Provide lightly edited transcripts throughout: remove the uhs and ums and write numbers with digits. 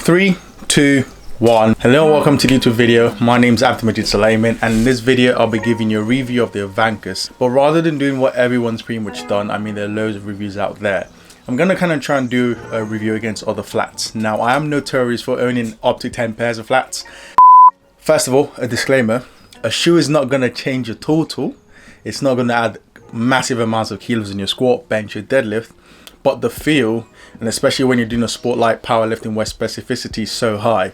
3, 2, 1. Hello and welcome to the YouTube video. My name's Abdul Sulayman, and in this video I'll be giving you a review of the Avancus. But rather than doing what everyone's pretty much done, I mean there are loads of reviews out there, I'm gonna kind of try and do a review against other flats. Now I am notorious for owning up to 10 pairs of flats. First of all, a disclaimer, a shoe is not gonna change your total. It's not gonna add massive amounts of kilos in your squat, bench, or deadlift, but the feel, and especially when you're doing a sport like powerlifting where specificity is so high,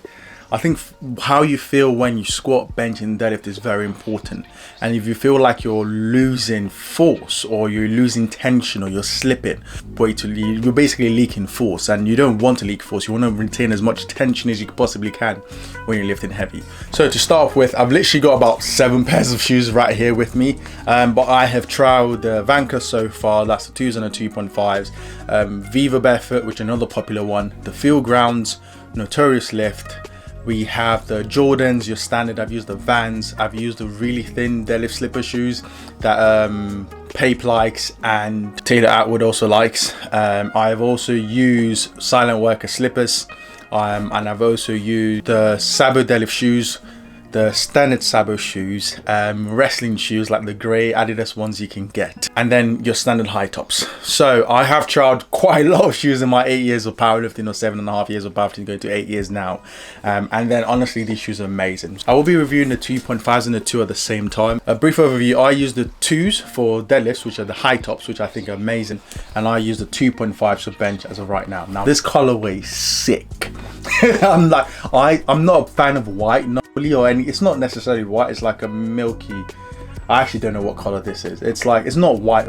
I think how you feel when you squat, bench, and deadlift is very important. And if you feel like you're losing force, or you're losing tension, or you're slipping, you're basically leaking force, and you don't want to leak force. You want to retain as much tension as you possibly can when you're lifting heavy. So to start off with, I've literally got about 7 pairs of shoes right here with me, but I have trialed the Avancus so far. That's the 2s and the 2.5s. Viva Barefoot, which is another popular one. The Field Grounds, Notorious Lift. We have the Jordans, your standard. I've used the Vans. I've used the really thin deadlift slipper shoes that Pape likes and Taylor Atwood also likes. I've also used Silent Worker slippers, and I've also used the Sabo deadlift shoes, the standard Sabo shoes, wrestling shoes like the grey Adidas ones you can get, and then your standard high tops. So I have tried quite a lot of shoes in my 8 years of powerlifting, or 7.5 years of powerlifting, going to 8 years now. And then honestly, these shoes are amazing. I will be reviewing the 2.5s and the 2 at the same time. A brief overview, I use the 2s for deadlifts, which are the high tops, which I think are amazing, and I use the 2.5s for bench as of right now. Now this colorway is sick. I'm not a fan of white, or any. It's not necessarily white. It's like a milky. I actually don't know what color this is. It's not white.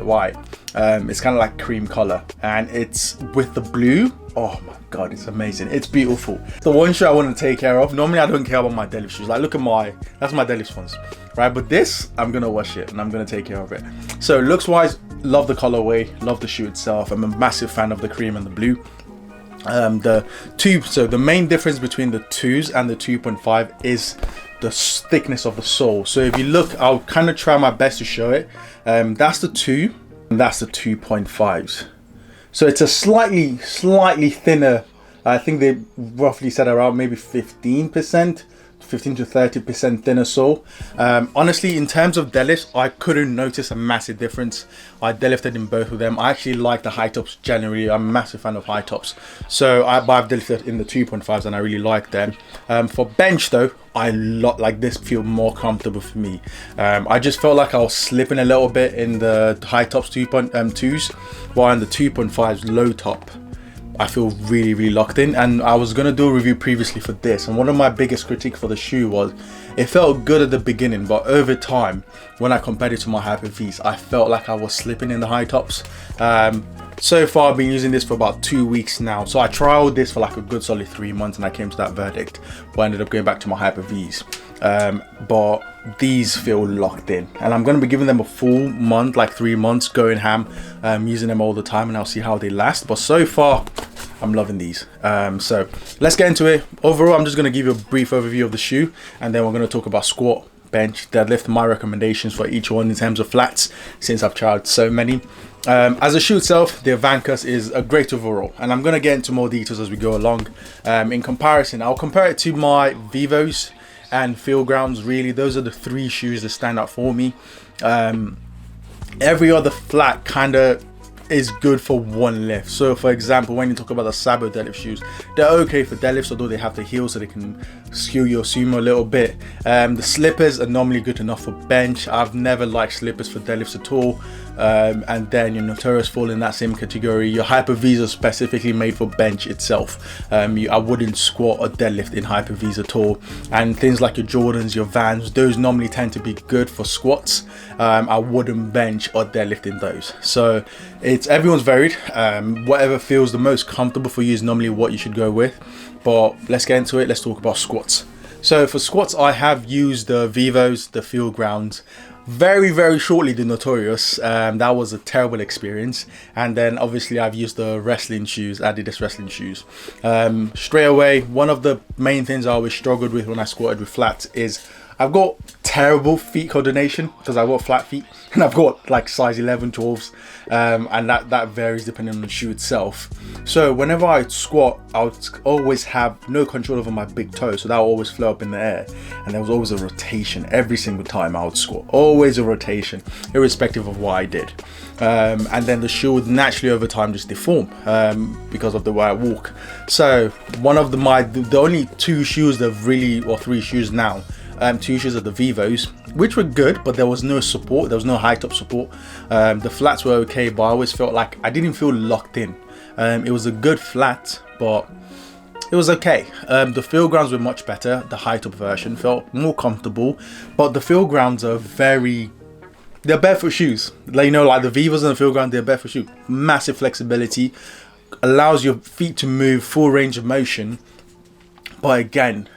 It's kind of like cream color, and it's with the blue. Oh my god, it's amazing. It's beautiful. The one shoe I want to take care of. Normally I don't care about my deadlift shoes. Like, look at that's my deadlift ones, right? But this, I'm gonna wash it and I'm gonna take care of it. So looks wise, love the colorway, love the shoe itself. I'm a massive fan of the cream and the blue. So the main difference between the 2s and the 2.5 is the thickness of the sole. So if you look, I'll kind of try my best to show it. That's the 2 and that's the 2.5s. So it's a slightly thinner. I think they roughly said around maybe 15% to 30% thinner sole. Honestly, in terms of deadlifts, I couldn't notice a massive difference. I deadlifted in both of them. I actually like the high tops generally. I'm a massive fan of high tops. So I've deadlifted in the 2.5s and I really like them. For bench though, I like this feel more comfortable for me. I just felt like I was slipping a little bit in the high tops 2s, while in the 2.5s low top, I feel really locked in. And I was gonna do a review previously for this, and one of my biggest critiques for the shoe was it felt good at the beginning, but over time when I compared it to my Hyper V's, I felt like I was slipping in the high tops. So far I've been using this for about 2 weeks now, so I trialed this for like a good solid 3 months and I came to that verdict, but I ended up going back to my Hyper V's. But these feel locked in, and I'm going to be giving them a full month, like 3 months, going ham, using them all the time, and I'll see how they last. But so far I'm loving these. So let's get into it. Overall, I'm just going to give you a brief overview of the shoe, and then we're going to talk about squat, bench, deadlift, my recommendations for each one in terms of flats, since I've tried so many. As a shoe itself, the Avancus is a great overall, and I'm going to get into more details as we go along. In comparison, I'll compare it to my Vivos and Field Grounds. Really, those are the 3 shoes that stand out for me. Every other flat kind of is good for one lift. So for example, when you talk about the Sabo deadlift shoes, they're okay for deadlifts, although they have the heels so they can skew your sumo a little bit. The slippers are normally good enough for bench. I've never liked slippers for deadlifts at all. And then your Notorious fall in that same category. Your Hyper V's are specifically made for bench itself. I wouldn't squat or deadlift in Hyper V's at all. And things like your Jordans, your Vans, those normally tend to be good for squats. I wouldn't bench or deadlift in those. So everyone's varied. Whatever feels the most comfortable for you is normally what you should go with. But let's get into it. Let's talk about squats. So for squats, I have used the Vivos, the Field Grounds, very shortly the Notorious. That was a terrible experience. And then obviously I've used the wrestling shoes, Adidas wrestling shoes. Straight away, one of the main things I always struggled with when I squatted with flats is I've got terrible feet coordination because I've got flat feet and I've got like size 11, 12s, and that varies depending on the shoe itself. So whenever I squat, I would always have no control over my big toe, so that would always float up in the air, and there was always a rotation every single time I would squat, always a rotation, irrespective of what I did. And then the shoe would naturally over time just deform because of the way I walk. So one of the only two shoes that really, or three shoes now, two shoes are the Vivos, which were good, but there was no support, there was no high top support. The flats were okay, but I always felt like I didn't feel locked in. It was a good flat, but it was okay. The feel grounds were much better. The high top version felt more comfortable, but the feel grounds are they're barefoot shoes. Like, you know, like the Vivos and the feel ground, they're barefoot shoes. Massive flexibility, allows your feet to move full range of motion, but again,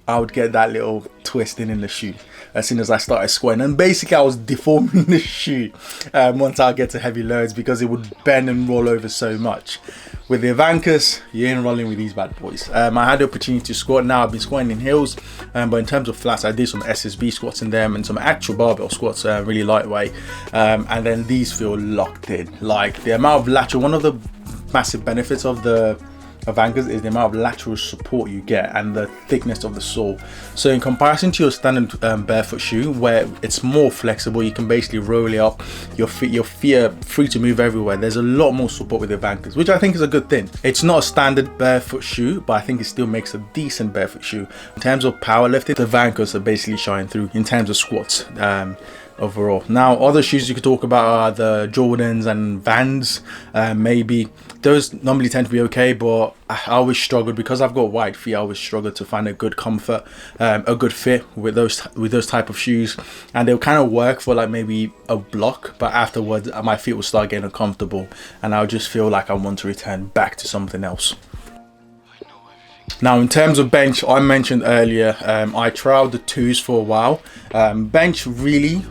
I would get that little twisting in the shoe as soon as I started squatting, and basically I was deforming the shoe once I get to heavy loads because it would bend and roll over so much. With the Avancus, you ain't rolling with these bad boys. I had the opportunity to squat. Now I've been squatting in heels, but in terms of flats, I did some SSB squats in them and some actual barbell squats, really lightweight, and then these feel locked in. Like the amount of lateral, one of the massive benefits of the Avancus is the amount of lateral support you get and the thickness of the sole. So in comparison to your standard barefoot shoe, where it's more flexible, you can basically roll it up, your feet are free to move everywhere. There's a lot more support with the Avancus, which I think is a good thing. It's not a standard barefoot shoe, but I think it still makes a decent barefoot shoe. In terms of powerlifting, the Avancus are basically shining through in terms of squats. Overall. Now, other shoes you could talk about are the Jordans and Vans. Maybe those normally tend to be okay, but I always struggled because I've got wide feet. I always struggled to find a good comfort, a good fit with those type of shoes, and they'll kind of work for like maybe a block, but afterwards my feet will start getting uncomfortable, and I'll just feel like I want to return back to something else. Now, in terms of bench, I mentioned earlier, I trialed the 2s for a while. Bench really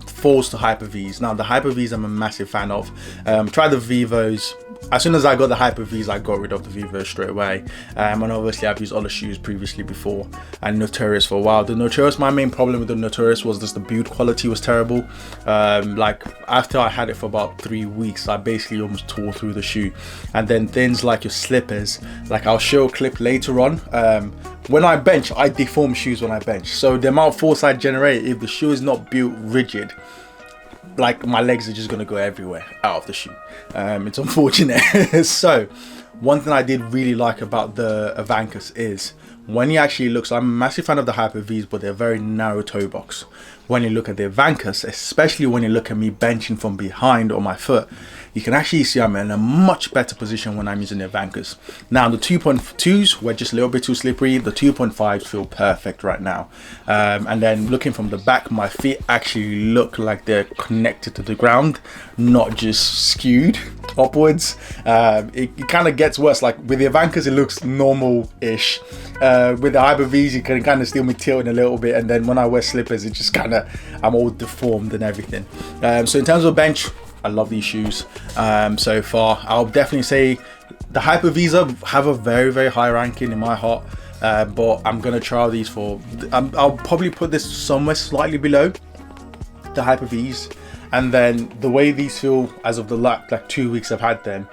falls to Hyper Vs. Now, the Hyper Vs I'm a massive fan of. Tried the Vivos. As soon as I got the Hyper Vs, I got rid of the Vivos straight away. And obviously I've used other shoes previously before, and Notorious for a while. The Notorious, my main problem with the Notorious was just the build quality was terrible. Like after I had it for about 3 weeks, I basically almost tore through the shoe. And then things like your slippers, like I'll show a clip later on. When I bench, I deform shoes when I bench. So the amount of force I generate, if the shoe is not built rigid, like my legs are just gonna go everywhere out of the shoe. It's unfortunate. So one thing I did really like about the Avancus is when you actually look, so I'm a massive fan of the Hyper Vs, but they're very narrow toe box. When you look at the Avancus, especially when you look at me benching from behind on my foot, you can actually see I'm in a much better position when I'm using the Avancus. Now the 2.2s were just a little bit too slippery. The 2.5s feel perfect right now. And then looking from the back, my feet actually look like they're connected to the ground, not just skewed upwards. It kind of gets worse. Like with the Avancus, it looks normal-ish. With the Hyper Vs, you can kind of still me tilting a little bit, and then when I wear slippers, it just kind of, I'm all deformed and everything. So in terms of bench, I love these shoes so far. I'll definitely say the Hyper Vs have a very, very high ranking in my heart, but I'm gonna trial these for, I'll probably put this somewhere slightly below the Hyper Vs. And then the way these feel as of the like 2 weeks I've had them,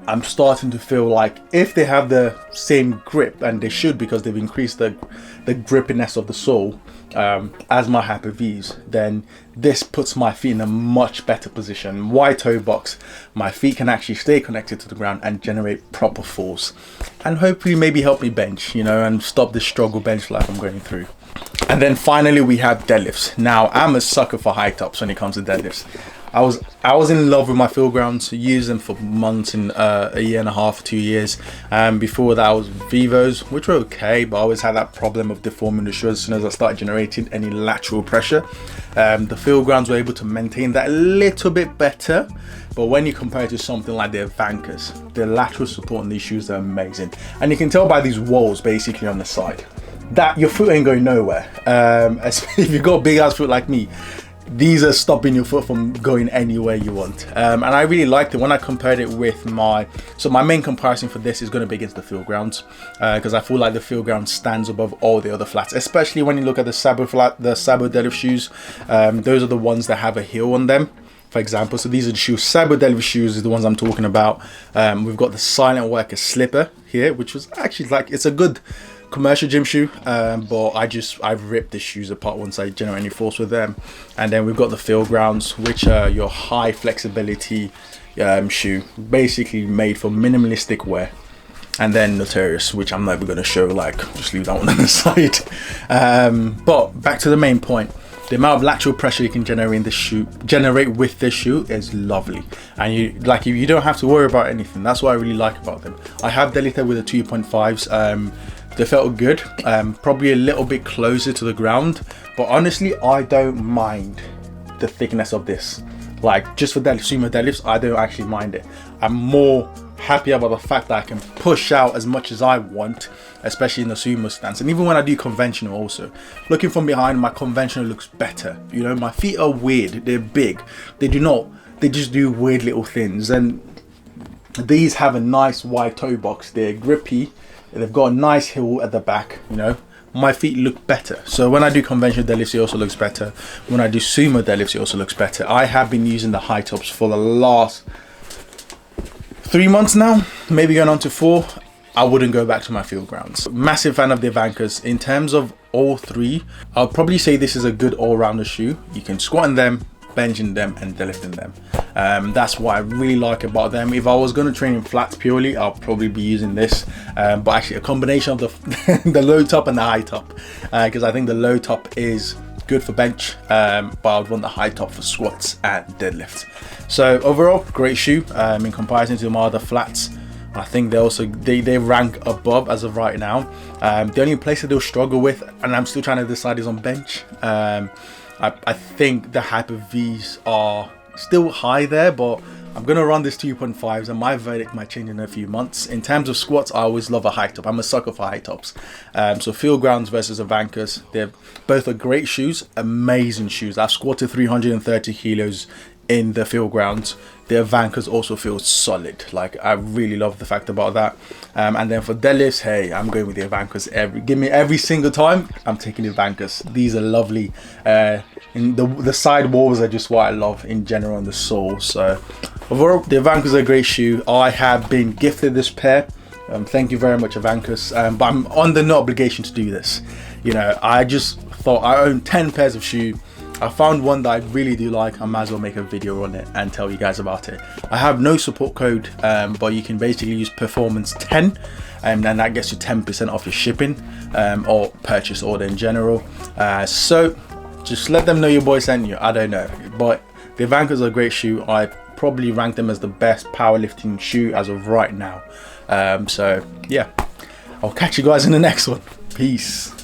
I'm starting to feel like if they have the same grip, and they should because they've increased the grippiness of the sole as my Hyper Vs, then this puts my feet in a much better position. Wide toe box, my feet can actually stay connected to the ground and generate proper force, and hopefully maybe help me bench, you know, and stop this struggle bench life I'm going through. And then finally we have deadlifts. Now I'm a sucker for high tops when it comes to deadlifts. I was in love with my field grounds, used them for months, in a year and a half, 2 years. Before that I was Vivos, which were okay, but I always had that problem of deforming the shoe as soon as I started generating any lateral pressure. The field grounds were able to maintain that a little bit better, but when you compare it to something like the Avancus, the lateral support on these shoes are amazing. And you can tell by these walls basically on the side that your foot ain't going nowhere. If you've got a big ass foot like me, these are stopping your foot from going anywhere you want. And I really liked it when I compared it with my main comparison for this is going to be against the field grounds, because I feel like the field ground stands above all the other flats, especially when you look at the Sabo Deadlift shoes. Those are the ones that have a heel on them, for example. So these are the shoes. Sabo Deadlift shoes is the ones I'm talking about. We've got the Silent Worker slipper here, which was actually like, it's a good commercial gym shoe, but I've ripped the shoes apart once I generate any force with them. And then we've got the field grounds, which are your high flexibility shoe, basically made for minimalistic wear. And then Notorious, which I'm never going to show, like, just leave that one on the side. But back to the main point. The amount of lateral pressure you can generate with this shoe is lovely, and you don't have to worry about anything. That's what I really like about them. I have deadlifted with the 2.5s. They felt good, probably a little bit closer to the ground, but honestly I don't mind the thickness of this. Like, just for sumo deadlifts, I don't actually mind it. I'm more happy about the fact that I can push out as much as I want, especially in the sumo stance. And even when I do conventional also, looking from behind, my conventional looks better. You know, my feet are weird, they're big, they just do weird little things. And these have a nice wide toe box, they're grippy, they've got a nice heel at the back, you know. My feet look better. So when I do conventional deadlifts, it also looks better. When I do sumo deadlifts, it also looks better. I have been using the high tops for the last 3 months now, maybe going on to 4. I wouldn't go back to my field grounds. Massive fan of the Avancus. In terms of all three, I'll probably say this is a good all-rounder shoe. You can squat in them, bench in them, and deadlift in them. That's what I really like about them. If I was going to train in flats purely, I'll probably be using this, but actually a combination of the the low top and the high top, because I think the low top is good for bench, but I would want the high top for squats and deadlifts. So overall, great shoe. In comparison to my other flats, I think they rank above as of right now. The only place that they'll struggle with, and I'm still trying to decide, is on bench. I think the Hyper V's are still high there, but I'm going to run this 2.5s and my verdict might change in a few months. In terms of squats, I always love a high top. I'm a sucker for high tops. So field grounds versus Avancus, they're both are great shoes, amazing shoes. I've squatted 330 kilos in the field grounds. The Avancus also feels solid. Like, I really love the fact about that. And then for deadlifts, hey, I'm going with the Avancus every single time. I'm taking the Avancus. These are lovely. And the side walls are just what I love in general, on the sole. So overall, the Avancus are a great shoe. I have been gifted this pair. Thank you very much, Avancus. But I'm under no obligation to do this. You know, I just thought I own 10 pairs of shoes. I found one that I really do like. I might as well make a video on it and tell you guys about it. I have no support code, but you can basically use performance 10, and then that gets you 10% off your shipping or purchase order in general. So just let them know your boy sent you. I don't know, but the Avancus are a great shoe. I probably rank them as the best powerlifting shoe as of right now. So yeah, I'll catch you guys in the next one. Peace.